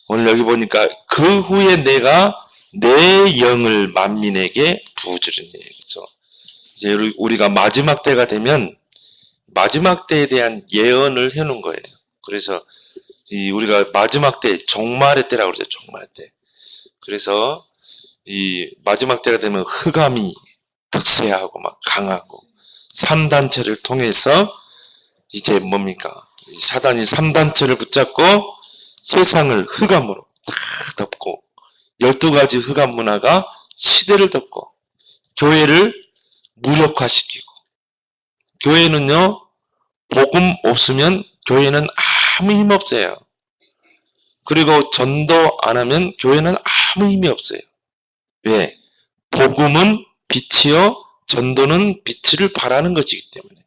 오늘 여기 보니까 그 후에 내가 내 영을 만민에게 부어주리니. 그렇죠? 이제 우리가 마지막 때가 되면 마지막 때에 대한 예언을 해놓은 거예요. 그래서 우리가 마지막 때 종말의 때라고 그러죠. 종말의 때. 그래서 이 마지막 때가 되면 흑암이 득세하고 막 강하고 3단체를 통해서 이제 뭡니까? 사단이 3단체를 붙잡고 세상을 흑암으로 다 덮고 12가지 흑암 문화가 시대를 덮고 교회를 무력화시키고, 교회는요 복음 없으면 교회는 아무 힘 없어요. 그리고 전도 안 하면 교회는 아무 힘이 없어요. 왜? 복음은 빛이요 전도는 빛을 발하는 것이기 때문에.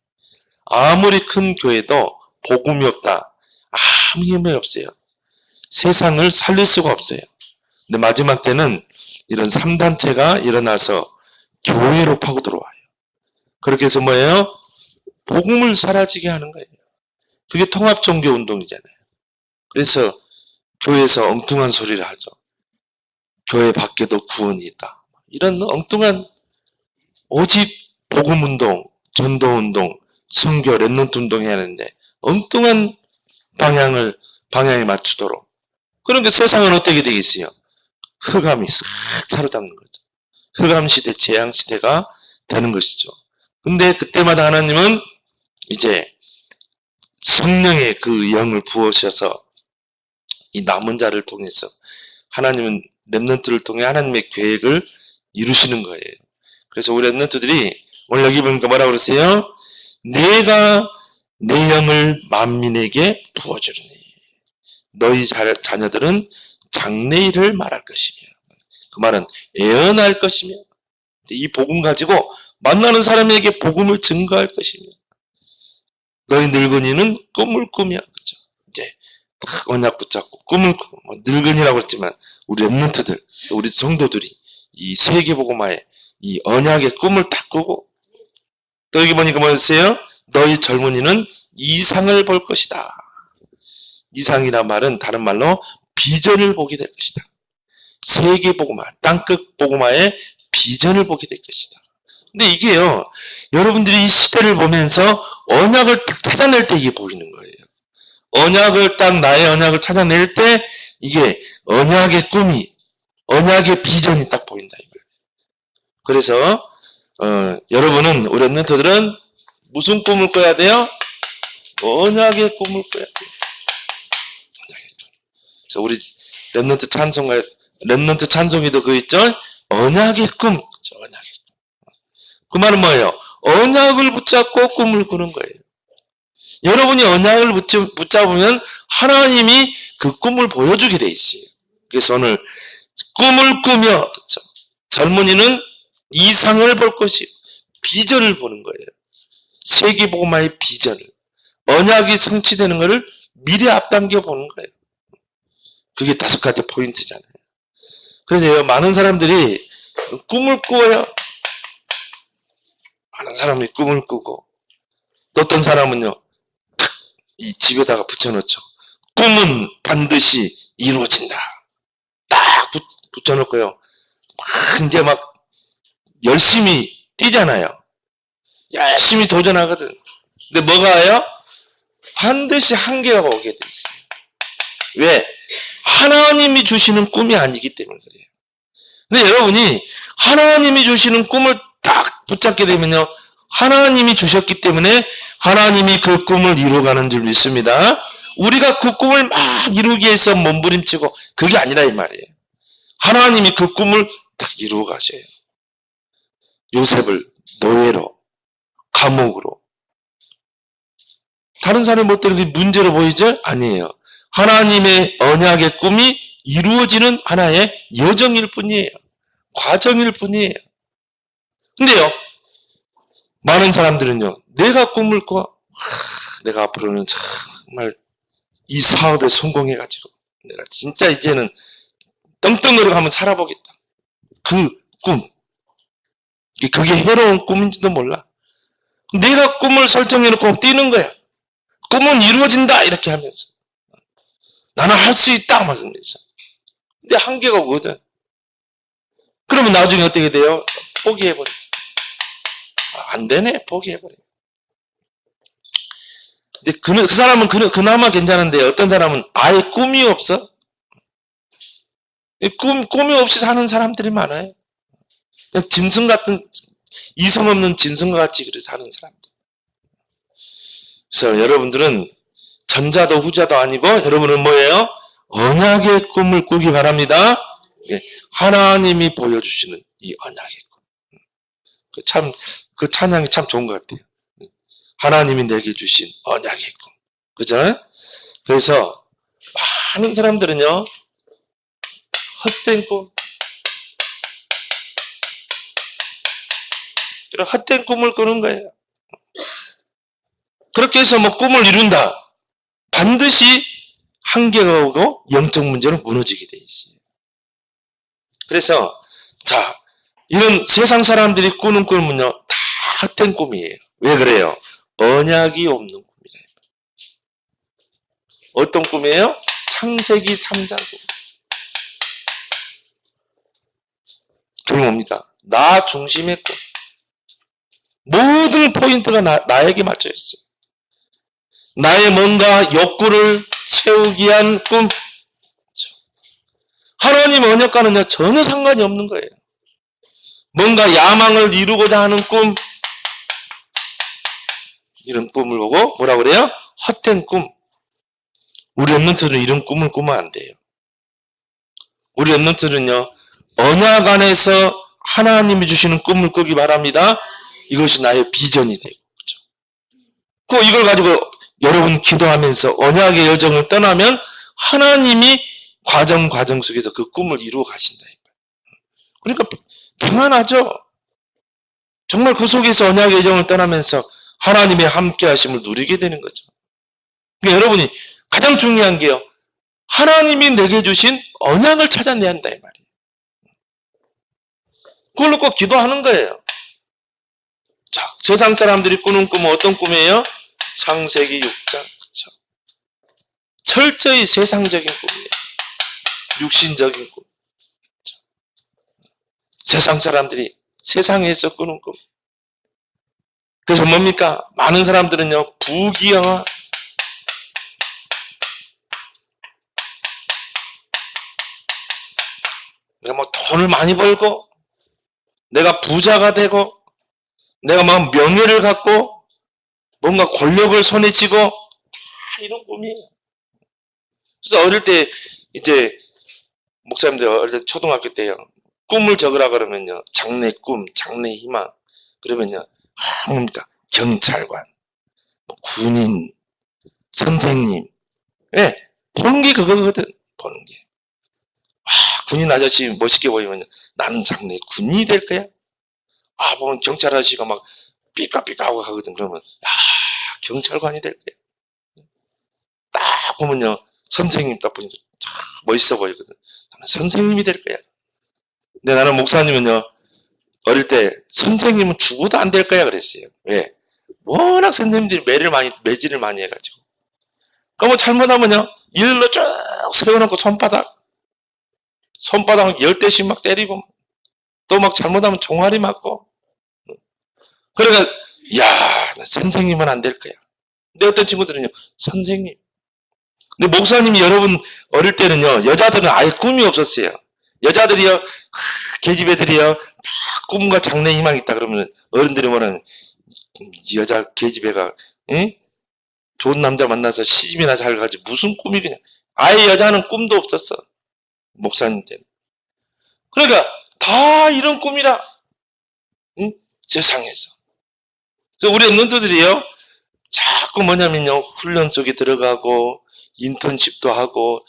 아무리 큰 교회도 복음이 없다, 아무 힘이 없어요. 세상을 살릴 수가 없어요. 근데 마지막 때는 이런 3단체가 일어나서 교회로 파고 들어와요. 그렇게 해서 뭐예요? 복음을 사라지게 하는 거예요. 그게 통합종교 운동이잖아요. 그래서 교회에서 엉뚱한 소리를 하죠. 교회 밖에도 구원이 있다. 이런 엉뚱한, 오직 복음운동, 전도운동, 선교, 랩런트 운동 해야 하는데 엉뚱한 방향에 맞추도록. 그러니까 세상은 어떻게 되겠어요? 흑암이 싹 사로잡는 거죠. 흑암시대, 재앙시대가 되는 것이죠. 근데 그때마다 하나님은 이제 성령의 그 영을 부으셔서 이 남은 자를 통해서 하나님은 랩런트를 통해 하나님의 계획을 이루시는 거예요. 그래서 우리 랩런트들이 오늘 여기 보니까 뭐라고 그러세요? 내가 내 영을 만민에게 부어주리니 너희 자녀들은 장래일을 말할 것이며, 그 말은 예언할 것이며, 이 복음 가지고 만나는 사람에게 복음을 증거할 것이며, 너희 늙은이는 꿈을 꾸며, 그렇죠? 이제 딱 언약 붙잡고 꿈을 꾸고, 늙은이라고 했지만 우리 랩런트들, 또 우리 성도들이 이 세계복음화에 이 언약의 꿈을 딱 꾸고, 또 여기 보니까 뭐였어요? 너희 젊은이는 이상을 볼 것이다. 이상이란 말은 다른 말로 비전을 보게 될 것이다. 세계복음화, 땅끝 복음화의 비전을 보게 될 것이다. 근데 이게요, 여러분들이 이 시대를 보면서 언약을 딱 찾아낼 때 이게 보이는 거예요. 언약을 딱, 나의 언약을 찾아낼 때 이게 언약의 꿈이, 언약의 비전이 딱 보인다 이 말이에요. 그래서 여러분은, 우리 랩런트들은 무슨 꿈을 꿔야 돼요? 언약의 꿈을 꿔야 돼요. 그래서 우리 랩런트 찬송에도 그 있죠? 언약의 꿈. 언약의 꿈. 그 말은 뭐예요? 언약을 붙잡고 꿈을 꾸는 거예요. 여러분이 언약을 붙잡으면 하나님이 그 꿈을 보여주게 돼 있어요. 그래서 오늘 꿈을 꾸며, 그렇죠? 젊은이는 이상을 볼 것이요 비전을 보는 거예요. 세계복음화의 비전을, 언약이 성취되는 것을 미래 앞당겨 보는 거예요. 그게 5가지 포인트잖아요. 그래서 많은 사람들이 꿈을 꾸어요. 많은 사람이 꿈을 꾸고, 또 어떤 사람은요, 탁 이 집에다가 붙여놓죠. 꿈은 반드시 이루어진다. 딱 붙여놓고요. 막 이제 막 열심히 뛰잖아요. 열심히 도전하거든. 근데 뭐가 와요? 반드시 한계가 오게 돼 있어요. 왜? 하나님이 주시는 꿈이 아니기 때문에 그래요. 근데 여러분이 하나님이 주시는 꿈을 딱 붙잡게 되면요, 하나님이 주셨기 때문에 하나님이 그 꿈을 이루어가는 줄 믿습니다. 우리가 그 꿈을 막 이루기 위해서 몸부림치고 그게 아니라 이 말이에요. 하나님이 그 꿈을 딱 이루어 가셔요. 요셉을 노예로, 감옥으로. 다른 사람이 못 되는 게 문제로 보이죠? 아니에요. 하나님의 언약의 꿈이 이루어지는 하나의 여정일 뿐이에요. 과정일 뿐이에요. 근데요, 많은 사람들은요, 내가 꿈을 꿔, 내가 앞으로는 정말 이 사업에 성공해가지고 내가 진짜 이제는 떵떵거리고 한번 살아보겠다. 그 꿈, 그게 해로운 꿈인지도 몰라. 내가 꿈을 설정해놓고 뛰는 거야. 꿈은 이루어진다 이렇게 하면서 나는 할 수 있다 막 그러면서. 근데 한계가 오거든. 그러면 나중에 어떻게 돼요? 포기해버리죠. 안 되네, 포기해버려. 근데 그 사람은 그나마 괜찮은데 어떤 사람은 아예 꿈이 없어. 꿈이 없이 사는 사람들이 많아요. 그냥 짐승 같은, 이성 없는 짐승과 같이 그렇게 사는 사람들. 그래서 여러분들은 전자도 후자도 아니고 여러분은 뭐예요? 언약의 꿈을 꾸기 바랍니다. 하나님이 보여주시는 이 언약의 꿈. 그 찬양이 참 좋은 것 같아요. 하나님이 내게 주신 언약의 꿈. 그죠? 그래서 많은 사람들은요, 헛된 꿈, 이런 헛된 꿈을 꾸는 거예요. 그렇게 해서 뭐 꿈을 이룬다. 반드시 한계가 오고 영적 문제로 무너지게 돼 있어요. 그래서 자, 이런 세상 사람들이 꾸는 꿈은요, 다 헛된 꿈이에요. 왜 그래요? 언약이 없는 꿈이래요. 어떤 꿈이에요? 창세기 3장 꿈. 그게 뭡니까? 나 중심의 꿈. 모든 포인트가 나에게 맞춰 있어요. 나의 뭔가 욕구를 채우기 위한 꿈. 하나님 언약과는요, 전혀 상관이 없는 거예요. 뭔가 야망을 이루고자 하는 꿈. 이런 꿈을 보고 뭐라 그래요? 헛된 꿈. 우리 랩런트들은 이런 꿈을 꾸면 안 돼요. 우리 랩런트들은요, 언약 안에서 하나님이 주시는 꿈을 꾸기 바랍니다. 이것이 나의 비전이 되고, 그렇죠? 이걸 가지고 여러분 기도하면서 언약의 여정을 떠나면 하나님이 과정 속에서 그 꿈을 이루어 가신다. 그러니까 평안하죠. 정말 그 속에서 언약의 여정을 떠나면서 하나님의 함께 하심을 누리게 되는 거죠. 그러니까 여러분이 가장 중요한 게요, 하나님이 내게 주신 언약을 찾아내야 한다 이 말이에요. 그걸로 꼭 기도하는 거예요. 자, 세상 사람들이 꾸는 꿈은 어떤 꿈이에요? 창세기 6장. 그렇죠? 철저히 세상적인 꿈이에요. 육신적인 꿈. 그렇죠? 세상 사람들이 세상에서 꾸는 꿈. 그래서 뭡니까? 많은 사람들은요, 부귀영화, 내가 뭐 돈을 많이 벌고, 내가 부자가 되고, 내가 막 명예를 갖고, 뭔가 권력을 손에 쥐고, 이런 꿈이에요. 그래서 어릴 때, 이제, 목사님들 어릴 때 초등학교 때요, 꿈을 적으라 그러면요, 장래 꿈, 장래 희망, 그러면요, 뭡니까? 경찰관, 군인, 선생님, 예, 보는 게 그거거든, 보는 게. 군인 아저씨 멋있게 보이면 나는 장래 군인이 될 거야. 보면 경찰 아저씨가 막 삐까삐까하고 하거든. 그러면 경찰관이 될 거야. 딱 보면요, 선생님 딱 보니까 참 멋있어 보이거든. 나는 선생님이 될 거야. 근데 나는 목사님은요, 어릴 때 선생님은 죽어도 안 될 거야 그랬어요. 왜? 워낙 선생님들이 매질을 많이 해가지고. 그럼 뭐 잘못하면요, 일로 쭉 세워놓고 손바닥 10대씩 막 때리고, 또 막 잘못하면 종아리 맞고. 그러니까, 나 선생님은 안 될 거야. 근데 어떤 친구들은요, 선생님. 근데 목사님이 여러분 어릴 때는요, 여자들은 아예 꿈이 없었어요. 여자들이요, 계집애들이요, 꿈과 장래 희망이 있다 그러면 어른들이 뭐라는, 이 여자 계집애가, 응? 좋은 남자 만나서 시집이나 잘 가지 무슨 꿈이 그냥. 아예 여자는 꿈도 없었어. 목사님 때는. 그러니까 다 이런 꿈이라. 응? 세상에서. 그래서 우리 랩런트들이요, 자꾸 뭐냐면요, 훈련 속에 들어가고 인턴십도 하고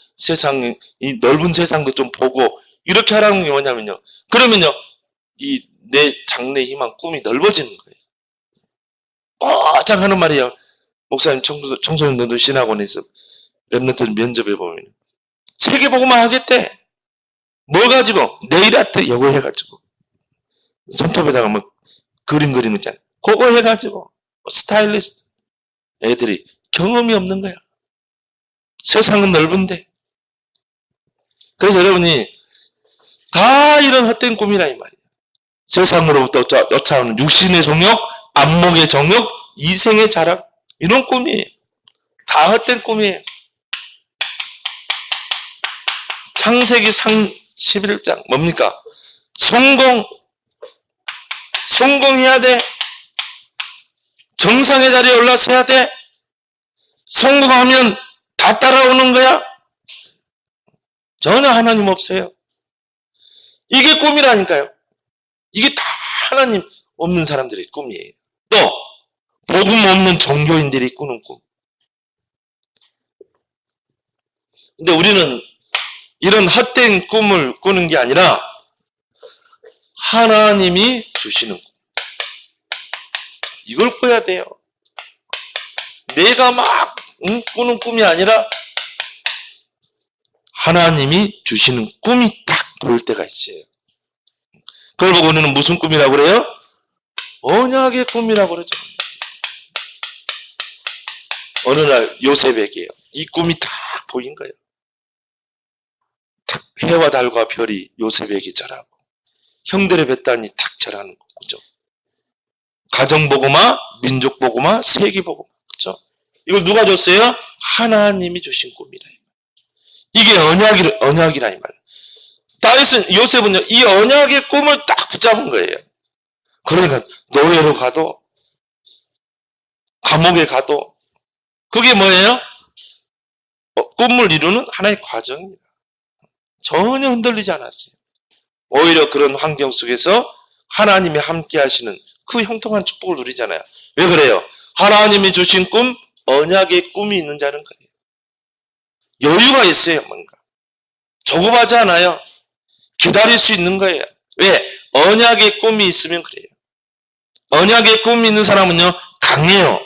이 넓은 세상도 좀 보고 이렇게 하라는 게 뭐냐면요, 그러면요, 이 내 장래 희망 꿈이 넓어지는 거예요. 꽉 하는 말이에요. 목사님 청소년들 신학원에서 랩런트 면접해 보면 세계보고만 하겠대. 뭘 가지고? 네일 아트 이거 해가지고 손톱에다가 뭐 그림 그리는 있잖아. 그거 해가지고 스타일리스트 애들이 경험이 없는 거야. 세상은 넓은데 그래서 여러분이 다 이런 헛된 꿈이라 이 말이에요. 세상으로부터 쫓아오는 육신의 정욕, 안목의 정욕, 이생의 자랑, 이런 꿈이에요. 다 헛된 꿈이에요. 창세기 11장 뭡니까? 성공해야 돼. 정상의 자리에 올라서야 돼. 성공하면 다 따라오는 거야. 전혀 하나님 없어요. 이게 꿈이라니까요. 이게 다 하나님 없는 사람들의 꿈이에요. 또 복음 없는 종교인들이 꾸는 꿈. 근데 우리는 이런 헛된 꿈을 꾸는 게 아니라 하나님이 주시는 꿈. 이걸 꿔야 돼요. 내가 막 꾸는 꿈이 아니라 하나님이 주시는 꿈이 딱 보일 때가 있어요. 그걸 보고 우리는 무슨 꿈이라고 그래요? 언약의 꿈이라고 그러죠. 어느 날 요셉에게요. 이 꿈이 딱 보인 거예요. 딱 해와 달과 별이 요셉에게 절하고 형들의 뱃단이 탁 절하는 거죠. 가정보고마, 민족보고마, 세계보고마. 그렇죠? 이걸 누가 줬어요? 하나님이 주신 꿈이라. 이게 언약이라 이 말이에요. 다윗은, 요셉은요, 이 언약의 꿈을 딱 붙잡은 거예요. 그러니까 노예로 가도, 감옥에 가도, 그게 뭐예요? 꿈을 이루는 하나의 과정입니다. 전혀 흔들리지 않았어요. 오히려 그런 환경 속에서 하나님이 함께 하시는 그 형통한 축복을 누리잖아요. 왜 그래요? 하나님이 주신 꿈, 언약의 꿈이 있는 자는 그래요. 여유가 있어요, 뭔가. 조급하지 않아요. 기다릴 수 있는 거예요. 왜? 언약의 꿈이 있으면 그래요. 언약의 꿈이 있는 사람은요, 강해요.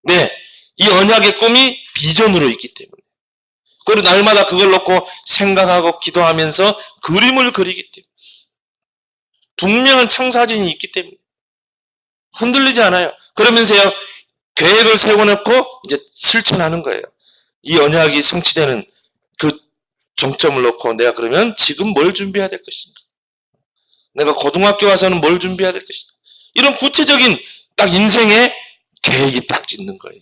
네. 이 언약의 꿈이 비전으로 있기 때문에. 그리고 날마다 그걸 놓고 생각하고 기도하면서 그림을 그리기 때문에. 분명한 청사진이 있기 때문에. 흔들리지 않아요. 그러면서요, 계획을 세워놓고 이제 실천하는 거예요. 이 언약이 성취되는 그 정점을 놓고 내가 그러면 지금 뭘 준비해야 될 것인가? 내가 고등학교 와서는 뭘 준비해야 될 것인가? 이런 구체적인 딱 인생의 계획이 딱 짓는 거예요.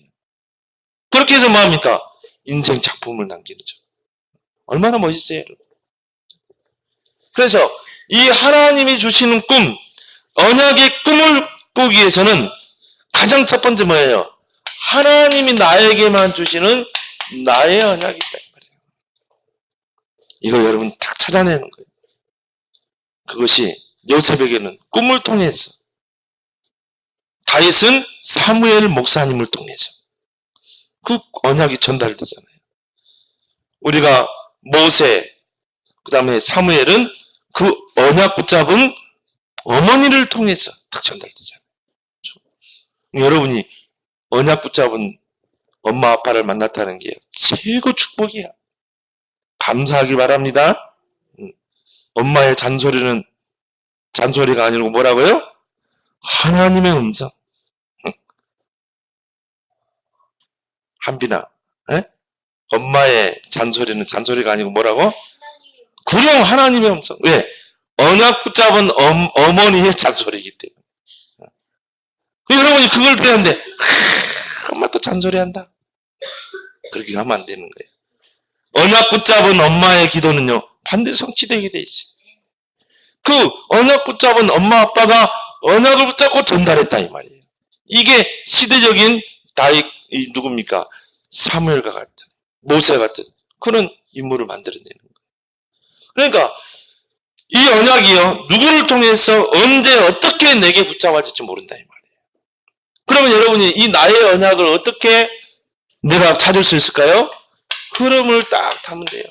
그렇게 해서 뭐합니까? 인생 작품을 남기는 죠. 얼마나 멋있어요. 그래서 이 하나님이 주시는 꿈, 언약의 꿈을 꾸기 위해서는 가장 첫 번째 뭐예요? 하나님이 나에게만 주시는 나의 언약이 있다. 이걸 여러분 딱 찾아내는 거예요. 그것이 요셉에게는 꿈을 통해서, 다윗은 사무엘 목사님을 통해서 그 언약이 전달되잖아요. 우리가 모세, 그 다음에 사무엘은 그 언약 붙잡은 어머니를 통해서 딱 전달되잖아요. 그렇죠? 여러분이 언약 붙잡은 엄마 아빠를 만났다는 게 최고 축복이야. 감사하기 바랍니다. 엄마의 잔소리는 잔소리가 아니고 뭐라고요? 하나님의 음성. 한빈아, 에? 엄마의 잔소리는 잔소리가 아니고 뭐라고? 그냥 하나님의 음성. 왜? 언약 붙잡은 어머니의 잔소리이기 때문에. 여러분이 그걸 들었는데 엄마 또 잔소리한다. 그렇게 하면 안 되는 거예요. 언약 붙잡은 엄마의 기도는요, 반드시 성취되게 돼 있어요. 그 언약 붙잡은 엄마 아빠가 언약을 붙잡고 전달했다 이 말이에요. 이게 시대적인 다윗, 누굽니까? 사무엘과 같은, 모세 같은 그런 인물을 만들어내는 거예요. 그러니까 이 언약이요, 누구를 통해서 언제 어떻게 내게 붙잡아질지 모른다 이 말이에요. 그러면 여러분이 이 나의 언약을 어떻게 내가 찾을 수 있을까요? 흐름을 딱 타면 돼요.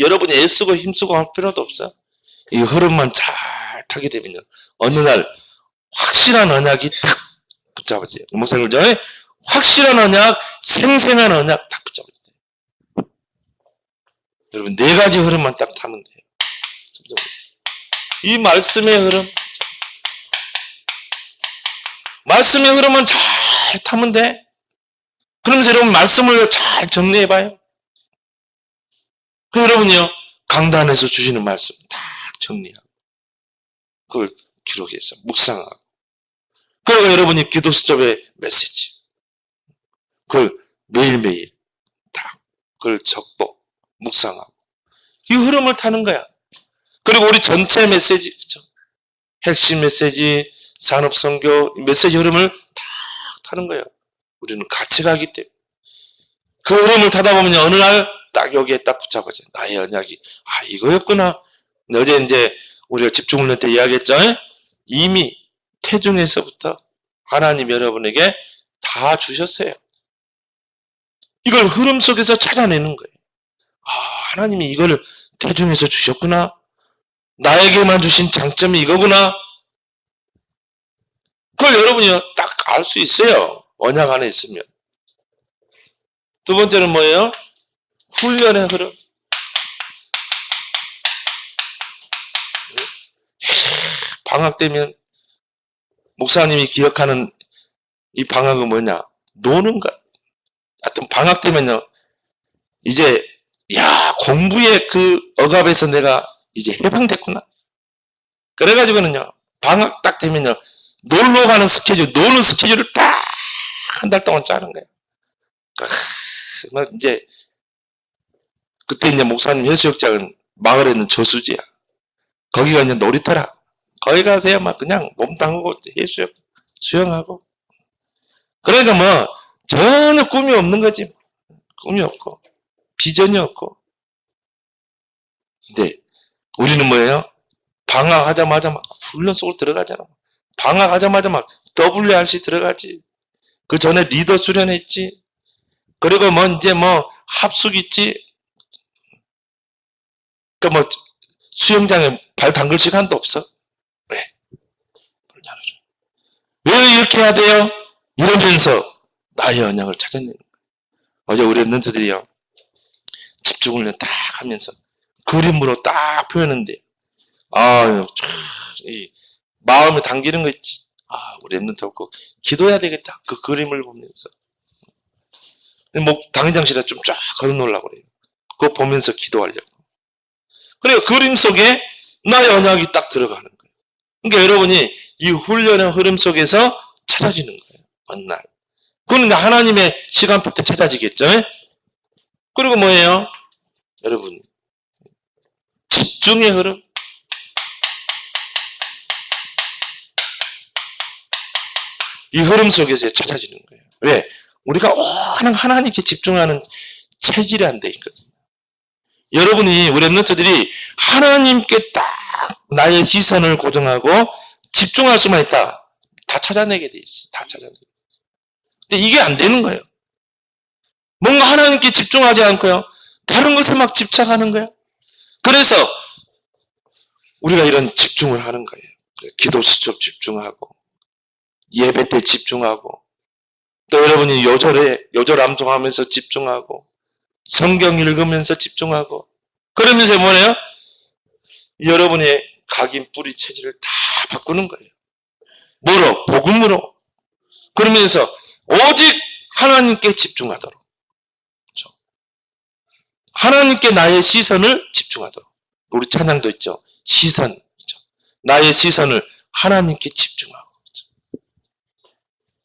여러분이 애쓰고 힘쓰고 할 필요도 없어. 이 흐름만 잘 타게 되면요, 어느 날 확실한 언약이 탁 붙잡아져요. 목사님 전에 확실한 언약, 생생한 언약 딱 붙잡아져요. 여러분 네 가지 흐름만 딱 타면 돼요. 이 말씀의 흐름, 말씀의 흐름은 잘 타면 돼. 그러면서 여러분 말씀을 잘 정리해봐요. 그 여러분이요, 강단에서 주시는 말씀 다 정리하고 그걸 기록해서 묵상하고, 그리고 여러분이 기도 수첩의 메시지 그걸 매일매일 다 그걸 적고 묵상하고 이 흐름을 타는 거야. 그리고 우리 전체 메시지, 그렇죠? 핵심 메시지, 산업선교 메시지 흐름을 다 타는 거예요. 우리는 같이 가기 때문에. 그 흐름을 타다 보면 어느 날 딱 여기에 딱 붙잡아져요. 나의 언약이 이거였구나. 어제 이제 우리가 집중훈련 때 이야기했죠. 이미 태중에서부터 하나님 여러분에게 다 주셨어요. 이걸 흐름 속에서 찾아내는 거예요. 하나님이 이걸 태중에서 주셨구나. 나에게만 주신 장점이 이거구나. 그걸 여러분이 딱 알 수 있어요. 언약 안에 있으면. 두 번째는 뭐예요? 훈련의 흐름. 방학 되면 목사님이 기억하는 이 방학은 뭐냐? 노는 것. 하여튼 방학 되면요, 이제 공부의 그 억압에서 내가 이제 해방됐구나. 그래가지고는요, 방학 딱 되면요, 놀러 가는 스케줄, 노는 스케줄을 딱 한 달 동안 짜는 거예요. 이제 그때 이제 목사님 해수욕장은 마을에 있는 저수지야. 거기가 이제 놀이터라. 거기 가서야 막 그냥 몸 담그고 해수욕 수영하고. 그러니까 뭐 전혀 꿈이 없는 거지. 꿈이 없고 비전이 없고. 근데 우리는 뭐예요? 방학하자마자 막 훈련 속으로 들어가잖아. 방학하자마자 막 WRC 들어가지. 그 전에 리더 수련했지. 그리고 뭐 이제 뭐 합숙 있지. 그러니까 뭐 수영장에 발 담글 시간도 없어. 왜 이렇게 해야 돼요? 이러면서 나의 언약을 찾아내는 거예요. 어제 우리 랩런트들이요, 집중을 딱 하면서 그림으로 딱 표현했는데, 이 마음에 당기는 거 있지. 우리 랩런트 없고 기도해야 되겠다. 그 그림을 보면서. 당회장실에 좀 쫙 걸어 놓으려고 그래요. 그거 보면서 기도하려고. 그래요. 그림 속에 나의 언약이 딱 들어가는 거예요. 그러니까 여러분이 이 훈련의 흐름 속에서 찾아지는 거예요. 어느 날. 그건 하나님의 시간표 때 찾아지겠죠. 그리고 뭐예요? 여러분, 집중의 흐름. 이 흐름 속에서 찾아지는 거예요. 왜? 우리가 오직 하나님께 집중하는 체질이 안 돼 있거든요. 여러분이, 우리 랩런트들이 하나님께 딱 나의 시선을 고정하고 집중할 수만 있다. 다 찾아내게 돼 있어요. 다 찾아내게 돼 있어요. 근데 이게 안 되는 거예요. 뭔가 하나님께 집중하지 않고요, 다른 것에 막 집착하는 거예요. 그래서 우리가 이런 집중을 하는 거예요. 기도 수첩 집중하고, 예배 때 집중하고, 또 여러분이 요절 암송하면서 집중하고, 성경 읽으면서 집중하고, 그러면서 뭐래요? 여러분의 각인 뿌리 체질을 다 바꾸는 거예요. 뭐로? 복음으로. 그러면서 오직 하나님께 집중하도록. 그렇죠? 하나님께 나의 시선을 집중하도록. 우리 찬양도 있죠. 시선. 그렇죠? 나의 시선을 하나님께 집중하고. 그렇죠?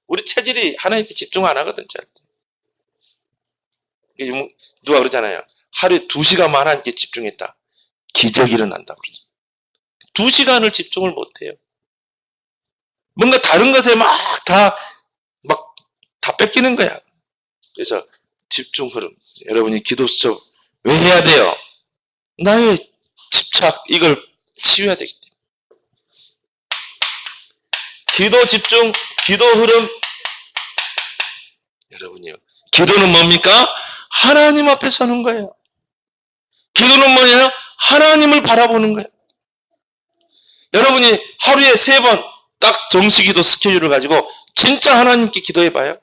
우리 체질이 하나님께 집중 안 하거든, 절대. 누가 그러잖아요. 하루에 2시간만 하나님께 집중했다. 기적이 일어난다고 그러죠. 2시간을 집중을 못해요. 뭔가 다른 것에 다 뺏기는 거야. 그래서 집중 흐름. 여러분이 기도 수첩 왜 해야 돼요? 나의 집착, 이걸 치유해야 되기 때문에. 기도 집중, 기도 흐름. 여러분이요, 기도는 뭡니까? 하나님 앞에 서는 거예요. 기도는 뭐예요? 하나님을 바라보는 거예요. 여러분이 하루에 3번 딱 정시기도 스케줄을 가지고 진짜 하나님께 기도해봐요.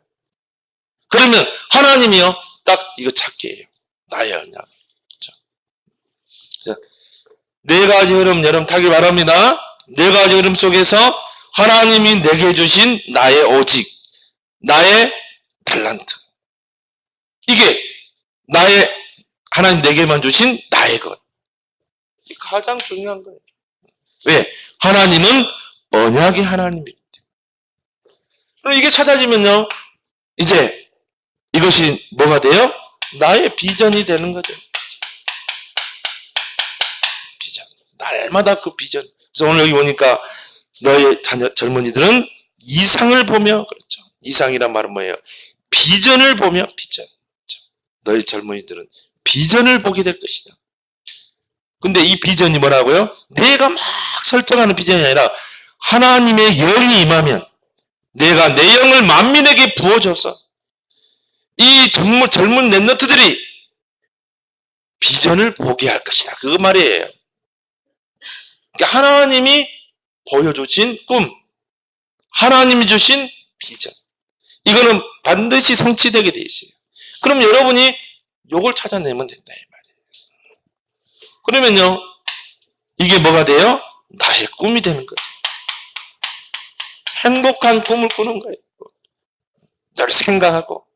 그러면 하나님이요, 딱 이거 찾기예요. 나의 언약. 자, 4가지 흐름 여러분 타길 바랍니다. 4가지 흐름 속에서 하나님이 내게 주신 나의 오직, 나의 달란트. 이게 나의 하나님 내게만 주신 나의 것. 이게 가장 중요한 거예요. 왜? 하나님은 언약의 하나님이기 때문에. 그럼 이게 찾아지면요, 이제 이것이 뭐가 돼요? 나의 비전이 되는 거죠. 비전. 날마다 그 비전. 그래서 오늘 여기 보니까 너의 젊은이들은 이상을 보며, 그렇죠. 이상이란 말은 뭐예요? 비전을 보며, 비전. 그렇죠? 너의 젊은이들은 비전을 보게 될 것이다. 근데 이 비전이 뭐라고요? 내가 막 설정하는 비전이 아니라 하나님의 영이 임하면 내가 내 영을 만민에게 부어줘서 이 젊은 랩런트들이 비전을 보게 할 것이다. 그 말이에요. 그러니까 하나님이 보여주신 꿈, 하나님이 주신 비전, 이거는 반드시 성취되게 돼 있어요. 그럼 여러분이 요걸 찾아내면 된다 이 말이에요. 그러면요, 이게 뭐가 돼요? 나의 꿈이 되는 거죠. 행복한 꿈을 꾸는 거예요. 늘 생각하고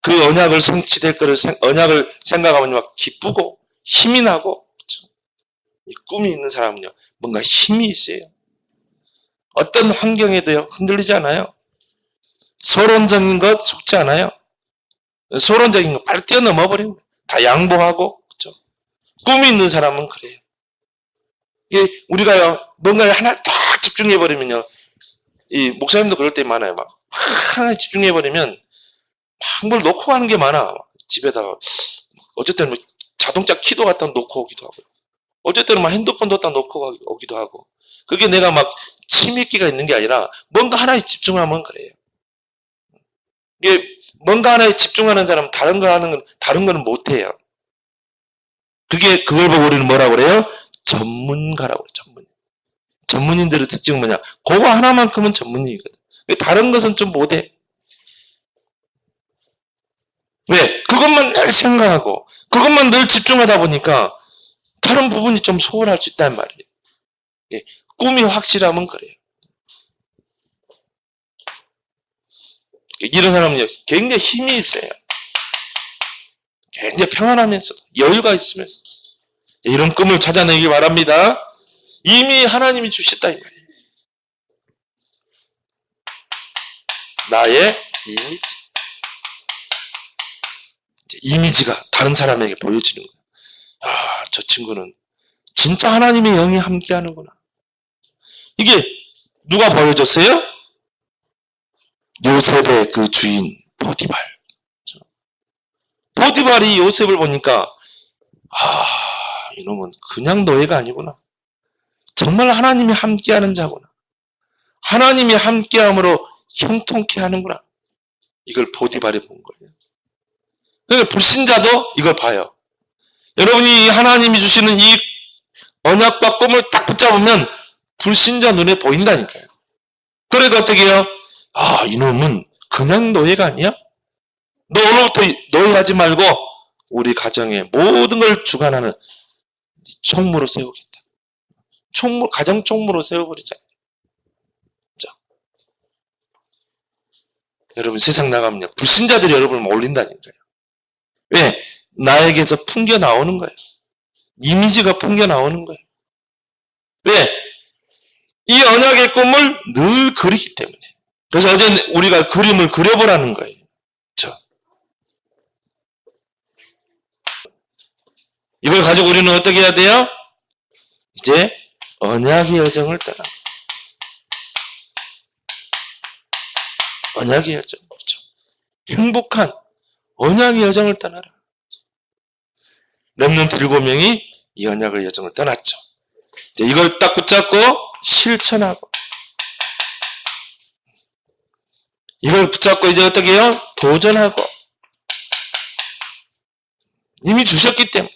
그 언약을 성취될 거를 언약을 생각하면 막 기쁘고 힘이 나고, 그렇죠? 이 꿈이 있는 사람은요, 뭔가 힘이 있어요. 어떤 환경에도요 흔들리지 않아요. 소론적인 것 속지 않아요. 소론적인 거 빨리 뛰어넘어 버리는 거예요. 다 양보하고, 그렇죠? 꿈이 있는 사람은 그래요. 이게 우리가요 뭔가에 하나 딱 집중해 버리면요, 이 목사님도 그럴 때 많아요. 막 하나에 집중해 버리면 막 뭘 놓고 가는 게 많아. 집에다가 어쩔 때는 뭐 자동차 키도 갖다 놓고 오기도 하고, 어쩔 때는 막 핸드폰도 갖다 놓고 오기도 하고. 그게 내가 막 침입기가 있는 게 아니라 뭔가 하나에 집중하면 그래요. 이게 뭔가 하나에 집중하는 사람은 다른 거는 못 해요. 그걸 보고 우리는 뭐라고 그래요? 전문가라고 그래요. 전문인들의 특징은 뭐냐? 그거 하나만큼은 전문인이거든. 다른 것은 좀 못해. 왜? 그것만 늘 생각하고 그것만 늘 집중하다 보니까 다른 부분이 좀 소홀할 수 있단 말이에요. 예, 꿈이 확실하면 그래요. 이런 사람은 굉장히 힘이 있어요. 굉장히 평안하면서도 여유가 있으면서 이런 꿈을 찾아내기 바랍니다. 이미 하나님이 주셨다 이 말이에요. 나의 이미지. 이미지가 다른 사람에게 보여지는 거예요. 아, 저 친구는 진짜 하나님의 영이 함께 하는구나. 이게 누가 보여줬어요? 요셉의 그 주인 보디발. 보디발이 요셉을 보니까 이놈은 그냥 노예가 아니구나. 정말 하나님이 함께하는 자구나. 하나님이 함께함으로 형통케 하는구나. 이걸 보디발이 본 거예요. 그러니까 불신자도 이걸 봐요. 여러분이 하나님이 주시는 이 언약과 꿈을 딱 붙잡으면 불신자 눈에 보인다니까요. 그러니까 어떻게 해요? 이놈은 그냥 노예가 아니야? 너 오늘부터 노예하지 말고 우리 가정의 모든 걸 주관하는 총무로 세우겠다. 가정 총무로 세워버리자. 자, 여러분 세상 나가면요, 불신자들이 여러분을 몰린다니까요. 왜? 나에게서 풍겨 나오는 거예요. 이미지가 풍겨 나오는 거예요. 왜? 이 언약의 꿈을 늘 그리기 때문에. 그래서 어제 우리가 그림을 그려보라는 거예요. 그렇죠? 이걸 가지고 우리는 어떻게 해야 돼요? 이제 언약의 여정을 떠나. 언약의 여정. 그렇죠? 행복한 언약의 여정을 떠나라. 렘넌트 7명이 이 언약의 여정을 떠났죠. 이걸 딱 붙잡고 실천하고, 이걸 붙잡고 이제 어떻게 해요? 도전하고. 이미 주셨기 때문에.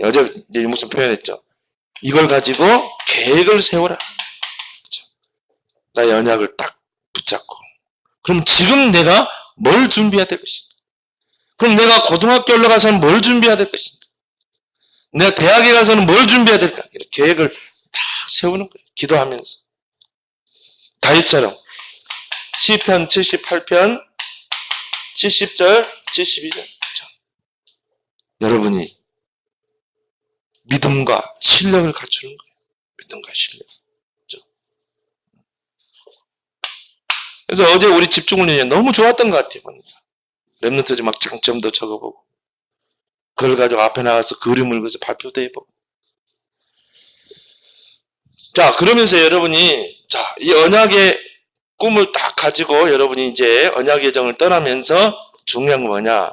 어제 무슨 표현했죠? 이걸 가지고 계획을 세워라. 그렇죠? 나의 언약을 딱 붙잡고. 그럼 지금 내가 뭘 준비해야 될 것인가? 그럼 내가 고등학교 올라가서는 뭘 준비해야 될 것인가? 내가 대학에 가서는 뭘 준비해야 될까? 이렇게 계획을 딱 세우는 거예요. 기도하면서. 다윗처럼 시편 78편 70절 72절. 여러분이 믿음과 실력을 갖추는 거예요. 믿음과 실력. 그렇죠? 그래서 어제 우리 집중훈련이 너무 좋았던 것 같아요. 보니까. 랩런트들이 막 장점도 적어보고 그걸 가지고 앞에 나가서 그림을 그려서 발표도 해보고. 자, 그러면서 여러분이 이 언약의 꿈을 딱 가지고 여러분이 이제 언약의 정을 떠나면서 중요한 건 뭐냐?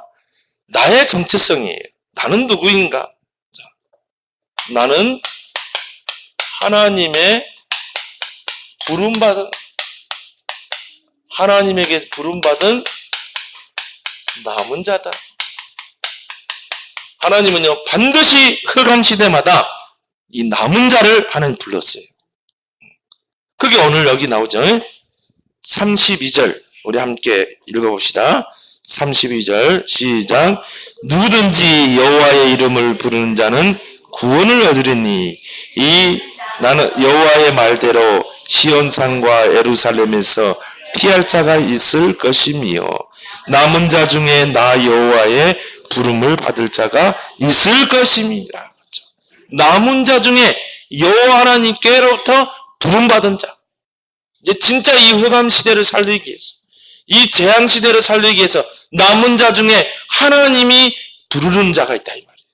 나의 정체성이에요. 나는 누구인가? 자, 나는 하나님의 부름받은, 하나님에게 부름받은 남은 자다. 하나님은요, 반드시 흑암 시대마다 이 남은 자를 하나님 불렀어요. 그게 오늘 여기 나오죠. 32절 우리 함께 읽어봅시다. 32절 시작. 누구든지 여호와의 이름을 부르는 자는 구원을 얻으리니 나는 여호와의 말대로 시온산과 예루살렘에서 피할 자가 있을 것이며 남은 자 중에 나 여호와의 부름을 받을 자가 있을 것임이라. 남은 자 중에 여호와 하나님께로부터 부름받은 자. 이제 진짜 이 흑암 시대를 살리기 위해서, 이 재앙 시대를 살리기 위해서 남은 자 중에 하나님이 부르는 자가 있다 이 말이에요.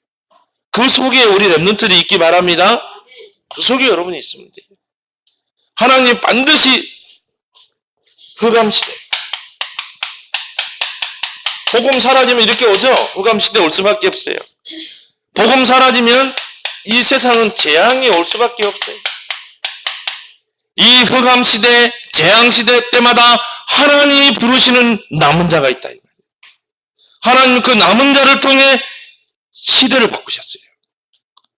그 속에 우리 랩런트들이 있기 바랍니다. 그 속에 여러분이 있으면 돼요. 하나님 반드시 흑암 시대, 복음 사라지면 이렇게 오죠. 흑암 시대 올 수밖에 없어요. 복음 사라지면 이 세상은 재앙이 올 수밖에 없어요. 이 흑암 시대, 재앙 시대 때마다 하나님이 부르시는 남은 자가 있다. 하나님 그 남은 자를 통해 시대를 바꾸셨어요.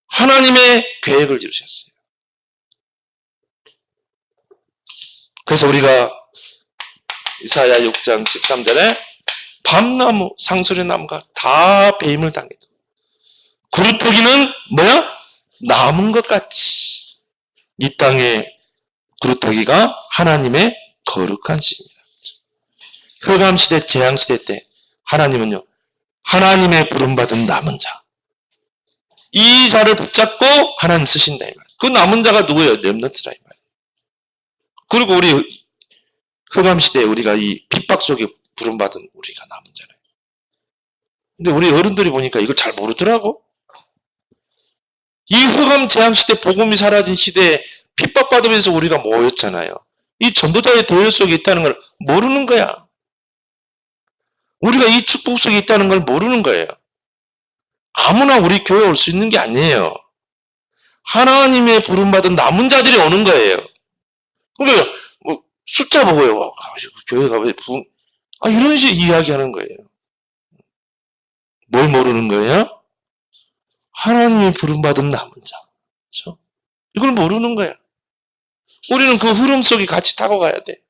하나님의 계획을 이루셨어요. 그래서 우리가 이사야 6장 13절에 밤나무, 상수리 나무가 다 배임을 당해도 그루터기는 뭐야? 남은 것 같이 이 땅에 그루터기가 하나님의 거룩한 신이라. 흑암 시대, 재앙 시대 때 하나님은요, 하나님의 부름받은 남은 자, 이 자를 붙잡고 하나님 쓰신다 이 말. 그 남은 자가 누구예요? 렘넌트라 이 말. 그리고 우리 흑암 시대에 우리가 이 핍박 속에 부름받은 우리가 남은 자예요. 근데 우리 어른들이 보니까 이걸 잘 모르더라고. 이 흑암 재앙 시대, 복음이 사라진 시대에 핍박받으면서 우리가 모였잖아요. 이 전도자의 대열 속에 있다는 걸 모르는 거야. 우리가 이 축복 속에 있다는 걸 모르는 거예요. 아무나 우리 교회 올 수 있는 게 아니에요. 하나님의 부름받은 남은 자들이 오는 거예요. 그러니까 뭐 숫자 보고요. 교회 가면 이런 식으로 이야기하는 거예요. 뭘 모르는 거예요? 하나님의 부름받은 남은 자. 그렇죠? 이걸 모르는 거야. 우리는 그 흐름 속에 같이 타고 가야 돼.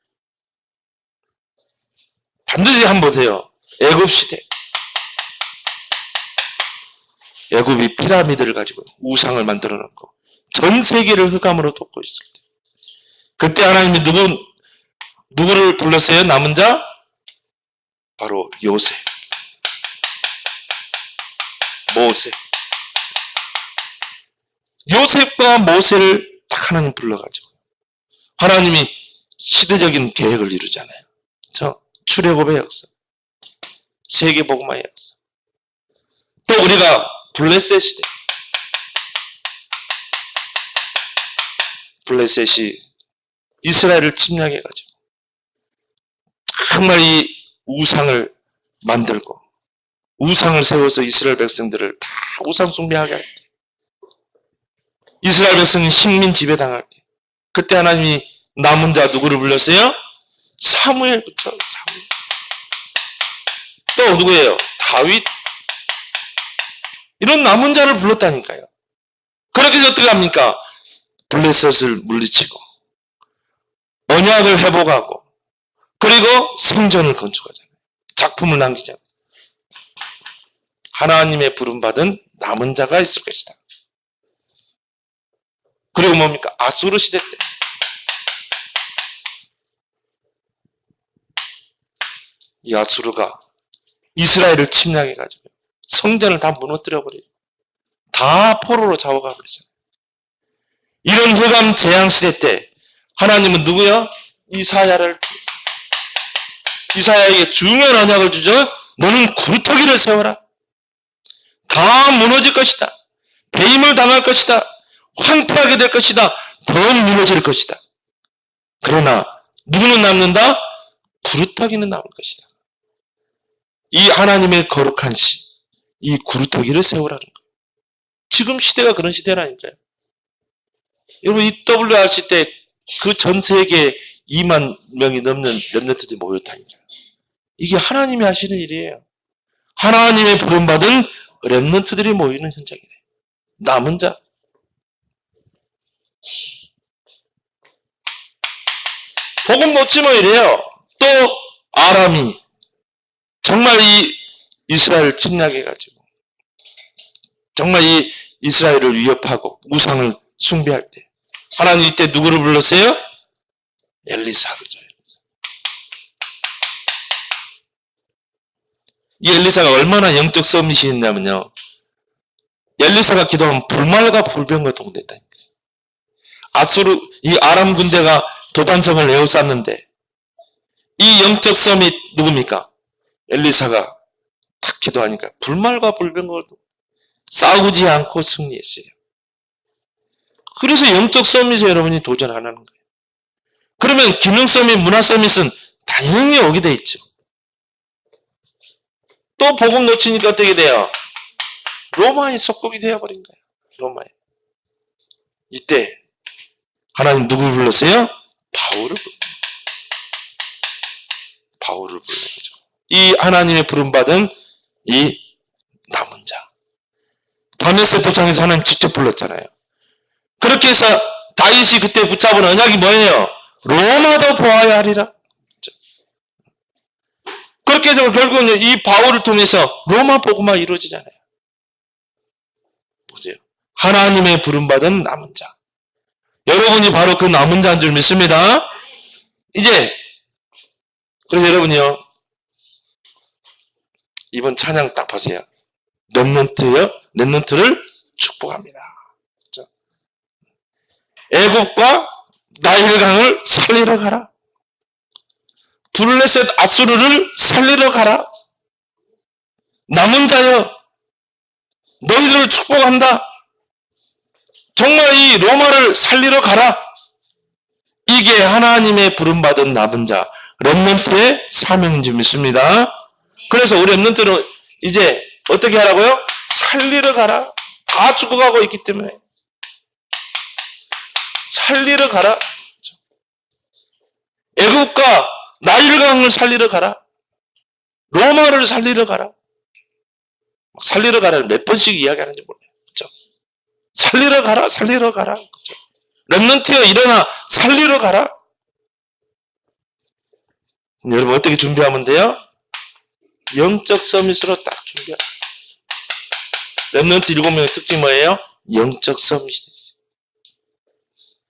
반드시 한번 보세요. 애굽 시대. 애굽이 피라미드를 가지고 우상을 만들어 놓고 전 세계를 흑암으로 덮고 있을 때. 그때 하나님이 누구를 불렀어요? 남은 자? 바로 요셉. 모세. 요셉과 모세를 딱 하나님 불러가지고 하나님이 시대적인 계획을 이루잖아요. 출애굽의 역사, 세계복음화의 역사. 또 우리가 블레셋 시대. 블레셋이 이스라엘을 침략해가지고 정말 이 우상을 만들고 우상을 세워서 이스라엘 백성들을 다 우상 숭배하게 할 때, 이스라엘 백성이 식민 지배당할 때, 그때 하나님이 남은 자 누구를 불렀어요? 사무엘. 그렇죠? 사무엘. 또 누구예요? 다윗. 이런 남은 자를 불렀다니까요. 그렇게 해서 어떻게 합니까? 블레셋을 물리치고 언약을 회복하고 그리고 성전을 건축하잖아요. 작품을 남기잖아요. 하나님의 부름받은 남은 자가 있을 것이다. 그리고 뭡니까? 아수르 시대 때 이 아수르가 이스라엘을 침략해가지고 성전을 다 무너뜨려 버려요. 다 포로로 잡아가 버렸어요. 이런 흑암 재앙 시대 때 하나님은 누구요? 이사야를 통해서 이사야에게 중요한 언약을 주죠. 너는 굴터기를 세워라. 다 무너질 것이다. 배임을 당할 것이다. 황폐하게 될 것이다. 더 무너질 것이다. 그러나 누구는 남는다? 구루터기는 남을 것이다. 이 하나님의 거룩한 시, 이 구루터기를 세우라는 거예요. 지금 시대가 그런 시대라니까요. 여러분 이 WRC 때 그 전 세계 2만 명이 넘는 렘넌트들이 모였다니까요. 이게 하나님이 하시는 일이에요. 하나님의 부름받은 렘넌트들이 모이는 현장이래요. 남은 자. 복음 놓치면 이래요. 또 아람이 정말 이 이스라엘을 침략해가지고 정말 이 이스라엘을 위협하고 우상을 숭배할 때 하나님 이때 누구를 불렀어요? 엘리사. 그죠? 이 엘리사가 얼마나 영적 서밋이었냐면요. 엘리사가 기도하면 불말과 불병과 동됐다니까요. 아수르, 이 아람 군대가 도단성을 에워쌌는데 이 영적 서밋 누굽니까? 엘리사가 탁 기도하니까 불말과 불병과 싸우지 않고 승리했어요. 그래서 영적 서밋에 여러분이 도전 안 하는 거예요. 그러면 기능 서밋, 문화 서밋은 당연히 오게 돼 있죠. 또 복음 놓치니까 어떻게 돼요? 로마의 속국이 되어버린 거예요. 로마에. 이때 하나님 누구를 불렀어요? 바울을 불른 거죠. 이 하나님의 부름받은 이 남은 자. 다메섹 도상에서 하나님 직접 불렀잖아요. 그렇게 해서 다윗이 그때 붙잡은 언약이 뭐예요? 로마도 보아야 하리라. 그렇게 해서 결국은 이 바울을 통해서 로마 복음화 이루어지잖아요. 보세요. 하나님의 부름받은 남은 자. 여러분이 바로 그 남은 자인 줄 믿습니다. 이제 그래서 여러분이요. 이번 찬양 딱 보세요. 렘넌트를 축복합니다. 그렇죠? 애국과 나일강을 살리러 가라. 블레셋 아수르를 살리러 가라. 남은 자여, 너희들을 축복한다. 정말 이 로마를 살리러 가라. 이게 하나님의 부름받은 남은 자, 렘넌트의 사명인 줄 믿습니다. 그래서 우리 렘넌트는 이제 어떻게 하라고요? 살리러 가라. 다 죽어가고 있기 때문에 살리러 가라. 애국과 나일강을 살리러 가라. 로마를 살리러 가라. 살리러 가라를 몇 번씩 이야기하는지 몰라요. 그렇죠? 살리러 가라. 살리러 가라. 그렇죠? 렘넌트여 일어나 살리러 가라. 여러분 어떻게 준비하면 돼요? 영적 서밋으로 딱 준비하라. 렘넌트 7명의 특징이 뭐예요? 영적 서밋이 됐어요.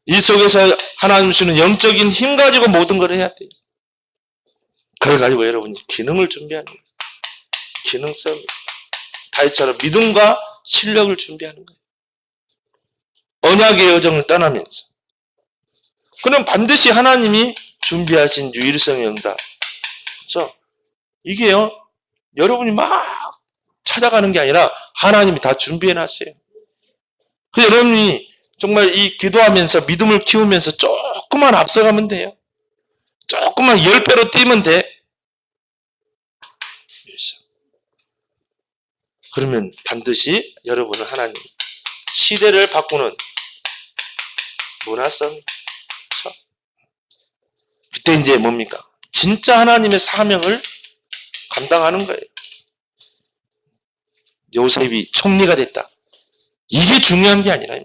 이 속에서 하나님 주시는 영적인 힘 가지고 모든 걸 해야 돼요. 그걸 가지고 여러분이 기능을 준비하는 거예요. 기능 서밋. 다윗처럼 믿음과 실력을 준비하는 거예요. 언약의 여정을 떠나면서. 그럼 반드시 하나님이 준비하신 유일성의 응답. 그렇죠? 이게요. 여러분이 막 찾아가는 게 아니라 하나님이 다 준비해놨어요. 그래서 여러분이 정말 이 기도하면서 믿음을 키우면서 조금만 앞서가면 돼요. 조금만 10배로 뛰면 돼. 그러면 반드시 여러분은 하나님 시대를 바꾸는 문화성. 그렇죠? 그때 이제 뭡니까? 진짜 하나님의 사명을 감당하는 거예요. 요셉이 총리가 됐다. 이게 중요한 게 아니라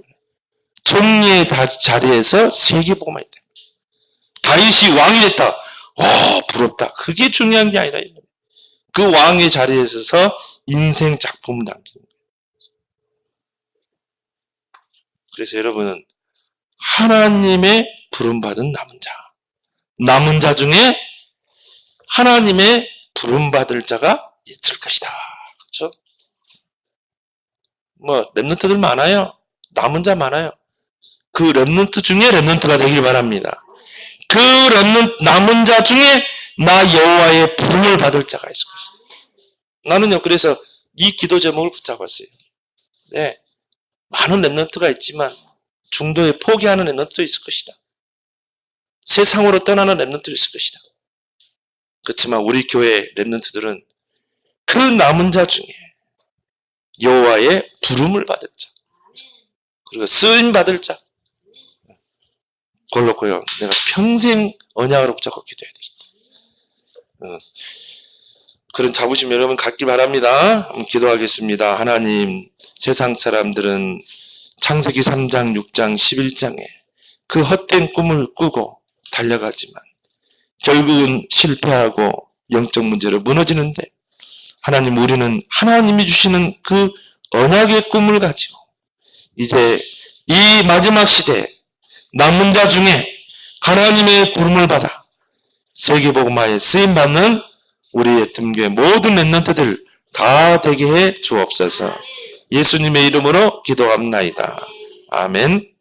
총리의 자리에서 세계복음화 했다. 다윗이 왕이 됐다. 와, 부럽다. 그게 중요한 게 아니라 그 왕의 자리에 서서 인생 작품 남기는 거예요. 그래서 여러분은 하나님의 부름받은 남은 자. 남은 자 중에 하나님의 부름받을 자가 있을 것이다. 그렇죠? 뭐 렘넌트들 많아요. 남은 자 많아요. 그 렘넌트 중에 렘넌트가 되길 바랍니다. 그 남은 자 중에 나 여호와의 부름을 받을 자가 있을 것이다. 나는요, 그래서 이 기도 제목을 붙잡았어요. 네, 많은 렘넌트가 있지만 중도에 포기하는 렘넌트도 있을 것이다. 세상으로 떠나는 렘넌트도 있을 것이다. 그렇지만 우리 교회 렘넌트들은 그 남은 자 중에 여호와의 부름을 받을 자, 그리고 쓰임 받을 자, 그걸 놓고요, 내가 평생 언약으로 붙잡고 기도해야 되겠다. 그런 자부심 여러분 갖기 바랍니다. 한번 기도하겠습니다. 하나님, 세상 사람들은 창세기 3장, 6장, 11장에 그 헛된 꿈을 꾸고 달려가지만 결국은 실패하고 영적 문제로 무너지는데, 하나님, 우리는 하나님이 주시는 그 언약의 꿈을 가지고 이제 이 마지막 시대에 남은 자 중에 하나님의 부름을 받아 세계복음화에 쓰임받는 우리의 틈교의 모든 렘넌트들 다 되게 해 주옵소서. 예수님의 이름으로 기도합나이다. 아멘.